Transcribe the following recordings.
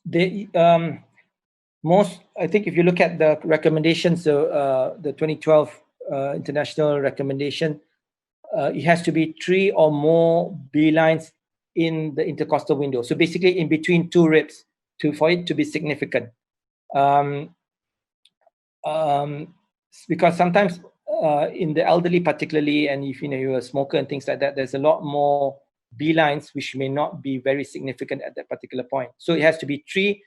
they most, I think if you look at the recommendations, the 2012 international recommendation, it has to be 3 or more B lines in the intercostal window. So basically in between 2 ribs for it to be significant. Because sometimes in the elderly particularly, and if you're a smoker and things like that, there's a lot more B lines which may not be very significant at that particular point. So it has to be 3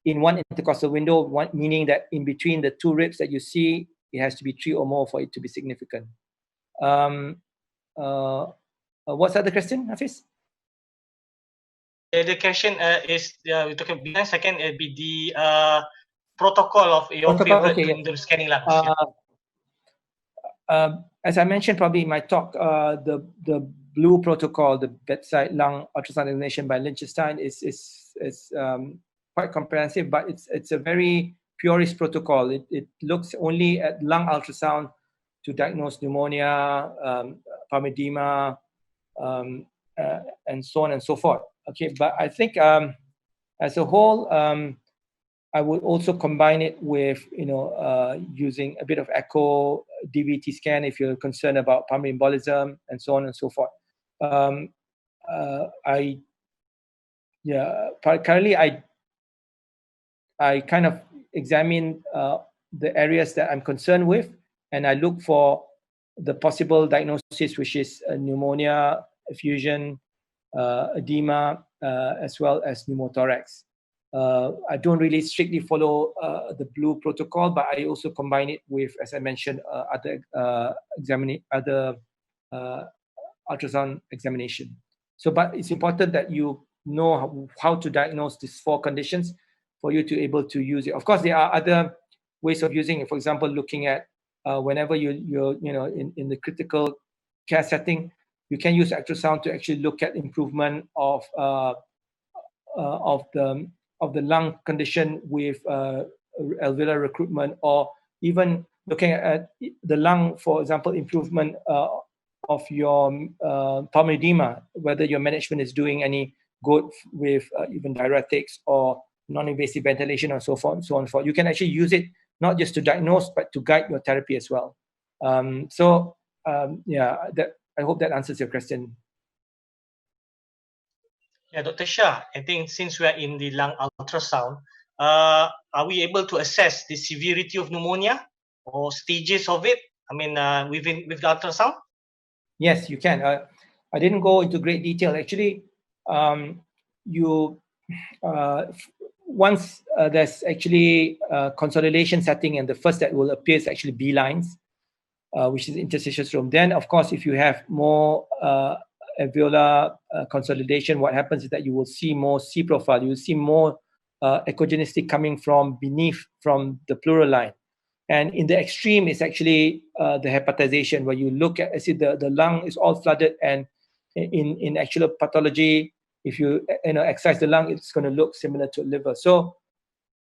in one intercostal window, meaning that in between the 2 ribs that you see, it has to be 3 or more for it to be significant. What's the other question, Hafiz? The question is we're talking B line. Second, it'd be the protocol of your favorite window scanning lungs. As I mentioned probably in my talk, the blue protocol, the bedside lung ultrasound examination by Liechtenstein is quite comprehensive, but it's a very purist protocol. It looks only at lung ultrasound to diagnose pneumonia, pulmonary edema, and so on and so forth. Okay, but I think as a whole, I would also combine it with using a bit of echo, DVT scan if you're concerned about pulmonary embolism, and so on and so forth. Currently I kind of examine the areas that I'm concerned with, and I look for the possible diagnosis, which is pneumonia, effusion, edema, as well as pneumothorax. I don't really strictly follow the blue protocol, but I also combine it with, as I mentioned, other ultrasound examination. So, but it's important that you know how to diagnose these 4 conditions for you to be able to use it. Of course, there are other ways of using it. For example, looking at whenever you're in the critical care setting, you can use ultrasound to actually look at improvement of the lung condition with alveolar recruitment, or even looking at the lung, for example, improvement of your pulmonary edema, whether your management is doing any good with even diuretics or non-invasive ventilation and so forth and so on. You can actually use it not just to diagnose, but to guide your therapy as well. I hope that answers your question. Yeah, Dr. Shah, I think since we are in the lung ultrasound, are we able to assess the severity of pneumonia or stages of it? I mean, with the ultrasound? Yes, you can. I didn't go into great detail. Actually, once there's actually a consolidation setting, and the first that will appear is actually B lines, which is interstitial syndrome. Then, of course, if you have more alveolar consolidation, what happens is that you will see more C profile. You will see more echogenicity coming from beneath, from the pleural line. And in the extreme is actually the hepatization, where you look at, the lung is all flooded, and in actual pathology, if you excise the lung, it's going to look similar to a liver. So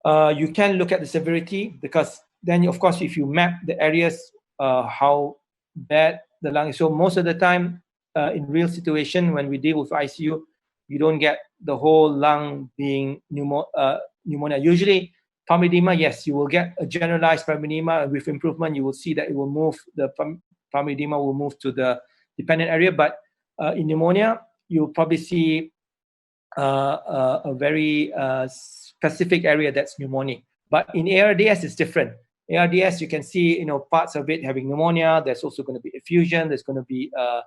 you can look at the severity, because then, of course, if you map the areas, how bad the lung is. So most of the time, in real situation, when we deal with ICU, you don't get the whole lung being pneumonia. Usually, pulmonary edema, yes, you will get a generalized pulmonary edema. With improvement, you will see that it will move, the pulmonary edema will move to the dependent area. But in pneumonia, you'll probably see a very specific area that's pneumonic. But in ARDS, it's different. ARDS, you can see, parts of it having pneumonia. There's also going to be effusion. There's going to be a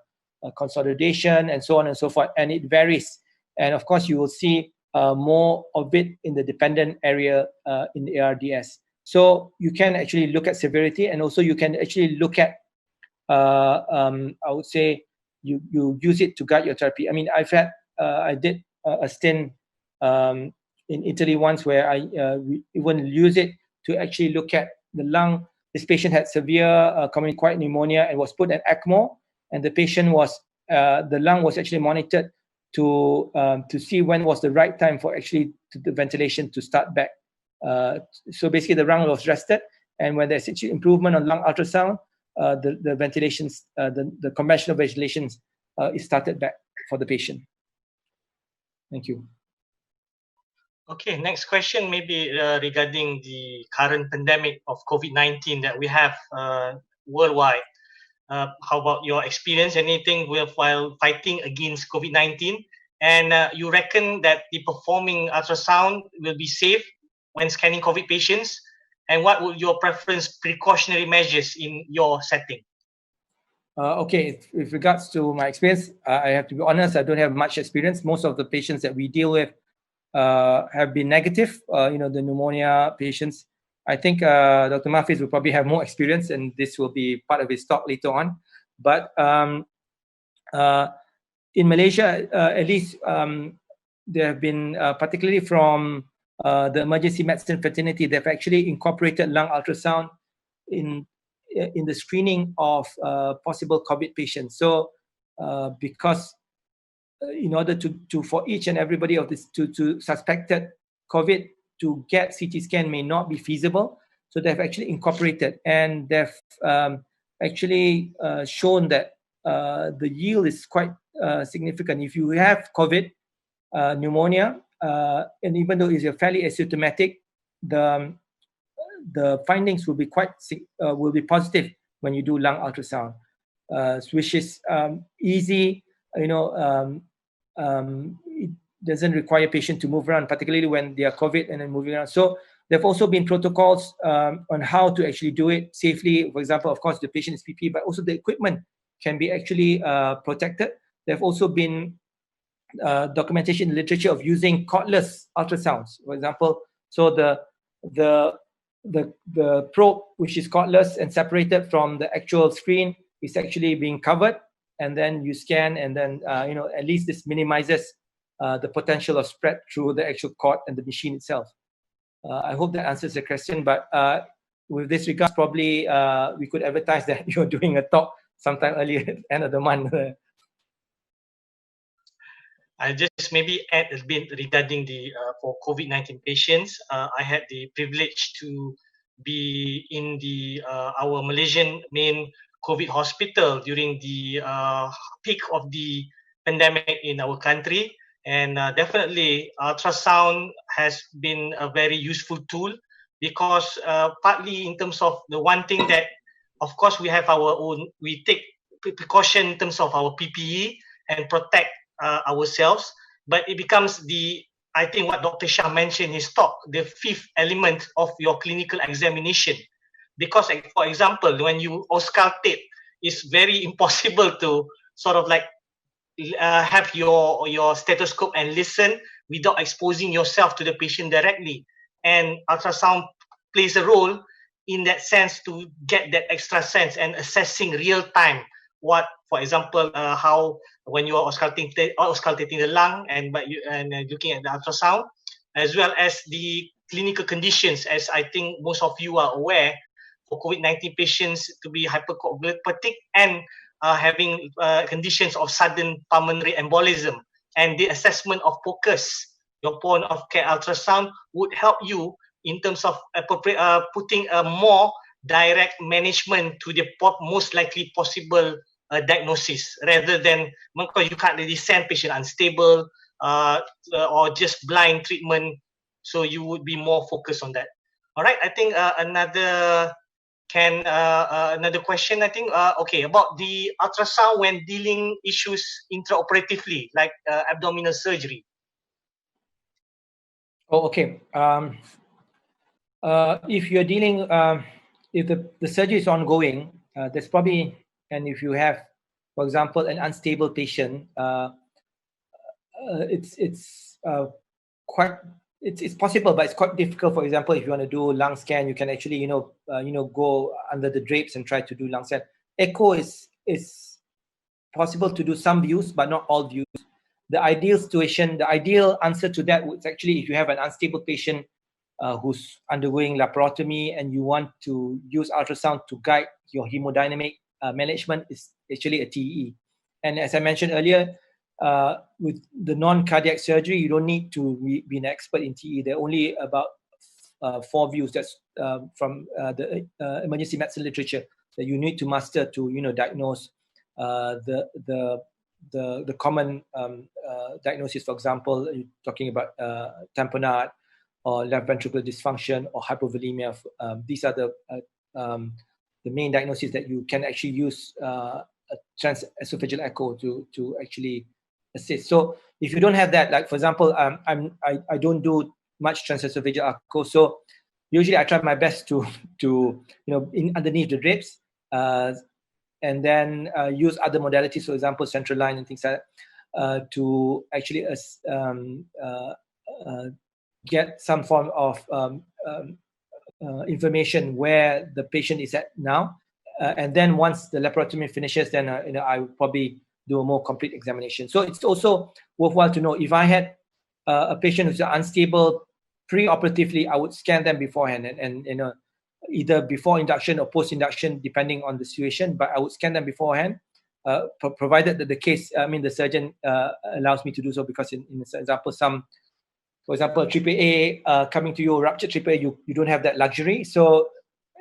consolidation, and so on and so forth. And it varies. And of course, you will see more of it in the dependent area in the ARDS. So you can actually look at severity, and also you can actually look at, I would say, you use it to guide your therapy. I mean, I did a stint in Italy once, where we even use it to actually look at the lung. This patient had severe community-acquired pneumonia and was put at ECMO, and the patient was, the lung was actually monitored to see when was the right time for actually the ventilation to start back. So basically, the lung was rested, and when there's actually improvement on lung ultrasound, the ventilations, the conventional ventilations is started back for the patient. Thank you. Okay, next question maybe regarding the current pandemic of COVID-19 that we have worldwide. How about your experience, anything while fighting against COVID-19? And you reckon that the performing ultrasound will be safe when scanning COVID patients? And what would your preference precautionary measures in your setting? Okay, with regards to my experience, I have to be honest, I don't have much experience. Most of the patients that we deal with have been negative, the pneumonia patients. I think Dr. Mahfiz will probably have more experience, and this will be part of his talk later on. But in Malaysia, at least there have been, particularly from the emergency medicine fraternity, they've actually incorporated lung ultrasound in the screening of possible COVID patients. So because in order to for each and everybody of this to suspected COVID, to get CT scan may not be feasible. So they've actually incorporated, and they've actually shown that the yield is quite significant. If you have COVID, pneumonia, and even though it's fairly asymptomatic, the findings will be will be positive when you do lung ultrasound, which is easy. It doesn't require patient to move around, particularly when they are COVID and then moving around. So there have also been protocols on how to actually do it safely. For example, of course, the patient is PPE, but also the equipment can be actually protected. There have also been documentation in literature of using cordless ultrasounds, for example. So the probe, which is cordless and separated from the actual screen, is actually being covered, and then you scan, and then at least this minimizes the potential of spread through the actual cord and the machine itself. I hope that answers the question. But with this regards, probably we could advertise that you're doing a talk sometime earlier at the end of the month. I'll just maybe add a bit regarding the for COVID-19 patients. I had the privilege to be in the our Malaysian main COVID hospital during the peak of the pandemic in our country, and definitely ultrasound has been a very useful tool, because partly in terms of the one thing that, of course, we have our own, we take precaution in terms of our PPE and protect ourselves, but it becomes I think what Dr. Shah mentioned in his talk, the fifth element of your clinical examination. Because, for example, when you auscultate, it's very impossible to sort of like have your stethoscope and listen without exposing yourself to the patient directly. And ultrasound plays a role in that sense to get that extra sense and assessing real time what, for example, how when you are auscultating the lung and looking at the ultrasound, as well as the clinical conditions, as I think most of you are aware, for COVID-19 patients to be hypercoagulatic and having conditions of sudden pulmonary embolism, and the assessment of POCUS, your point of care ultrasound, would help you in terms of putting a more direct management to the most likely possible diagnosis, rather than, because you can't really send patient unstable or just blind treatment. So you would be more focused on that. All right, I think another question, I think, okay, about the ultrasound when dealing issues intraoperatively, like abdominal surgery. Oh, okay. If you're dealing, if the surgery is ongoing, there's probably, and if you have, for example, an unstable patient, it's possible, but it's quite difficult. For example, if you want to do lung scan, you can actually go under the drapes and try to do lung scan. Echo is possible to do some views, but not all views. The ideal situation, the ideal answer to that was actually if you have an unstable patient who's undergoing laparotomy and you want to use ultrasound to guide your hemodynamic management, is actually a TEE. And as I mentioned earlier, with the non-cardiac surgery, you don't need to be an expert in TEE. There are only about 4 views that's from the emergency medicine literature that you need to master to diagnose the common diagnosis. For example, you're talking about tamponade, or left ventricular dysfunction or hypovolemia. These are the main diagnoses that you can actually use a transesophageal echo to actually assist. So if you don't have that, like for example, I don't do much transesophageal echo, so usually I try my best to underneath the ribs, and then use other modalities, for example, central line and things like that, to actually get some form of information where the patient is at now, and then once the laparotomy finishes, then I will probably do a more complete examination. So it's also worthwhile to know if I had a patient who's unstable pre-operatively, I would scan them beforehand, and either before induction or post-induction, depending on the situation. But I would scan them beforehand, provided that the surgeon allows me to do so, because in example, for example, AAA coming to you, ruptured AAA, you don't have that luxury. So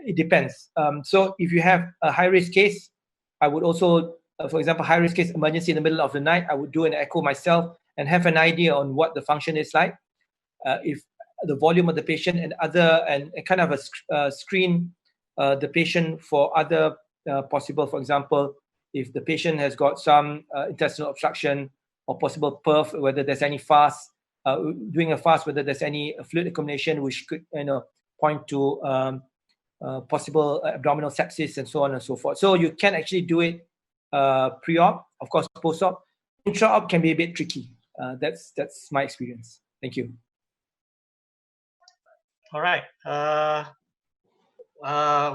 it depends. So if you have a high-risk case, I would also, for example, high-risk case emergency in the middle of the night, I would do an echo myself and have an idea on what the function is like, if the volume of the patient and kind of screen the patient for other possible, for example, if the patient has got some intestinal obstruction or possible perf, whether there's any FAST, doing a FAST, whether there's any fluid accumulation, which could point to possible abdominal sepsis and so on and so forth. So you can actually do it pre-op. Of course, post-op. Intra-op can be a bit tricky. That's my experience. Thank you. All right.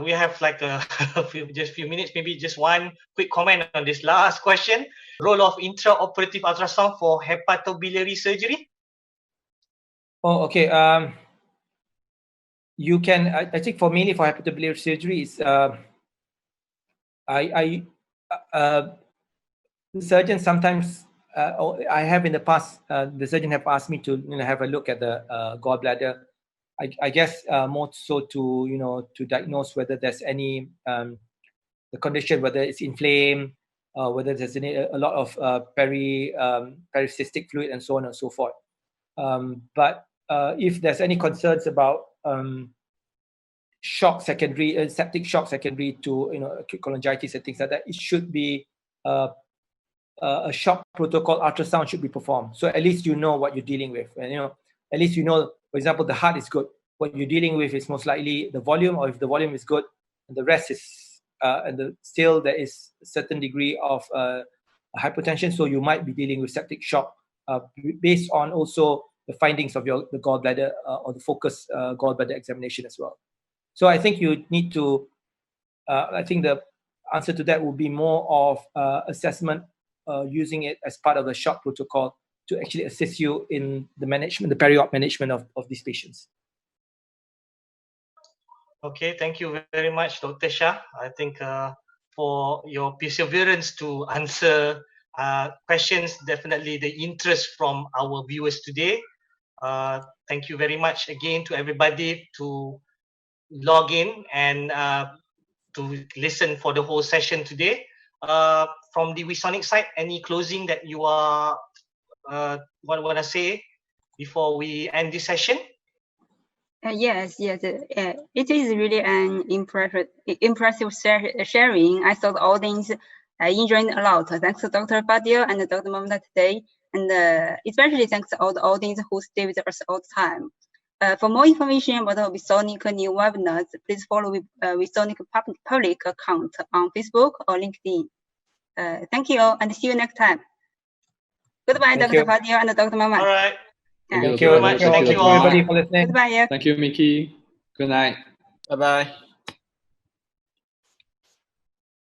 We have like just a few minutes, maybe just one quick comment on this last question. Role of intraoperative ultrasound for hepatobiliary surgery? Oh, okay. You can, I think mainly for hepatobiliary surgery, surgeons sometimes, I have in the past, the surgeon have asked me to have a look at the gallbladder. I guess more so to diagnose whether there's any the condition, whether it's inflamed, whether there's a lot of pericystic fluid and so on and so forth. But if there's any concerns about shock secondary, septic shock secondary to acute cholangitis and things like that, it should be a shock protocol ultrasound should be performed. So at least you know what you're dealing with, and at least for example, the heart is good. What you're dealing with is most likely the volume, or if the volume is good, and the rest is still there is a certain degree of hypotension. So you might be dealing with septic shock based on also the findings of the gallbladder or the focus gallbladder examination as well. So I think you need to. I think the answer to that would be more of assessment using it as part of the shock protocol to actually assist you in the management, the peri-op management of these patients. Okay, thank you very much, Dr. Shah. I think for your perseverance to answer questions, definitely the interest from our viewers today. Thank you very much again to everybody to log in and to listen for the whole session today. From the Wisonic side, any closing that you want to say before we end this session? Yes. It is really an impressive sharing. I thought the audience enjoyed a lot. Thanks to Dr. Fadil and Dr. Mamda today, and especially thanks to all the audience who stay with us all the time. For more information about the Wisonic new webinars, please follow Wisonic public account on Facebook or LinkedIn. Thank you all, and see you next time. Goodbye, Dr. Fadil and Dr. Mamad. All right. Thank you very much. Thank you everybody for listening. Goodbye. Thank you, Mickey. Good night. Bye-bye.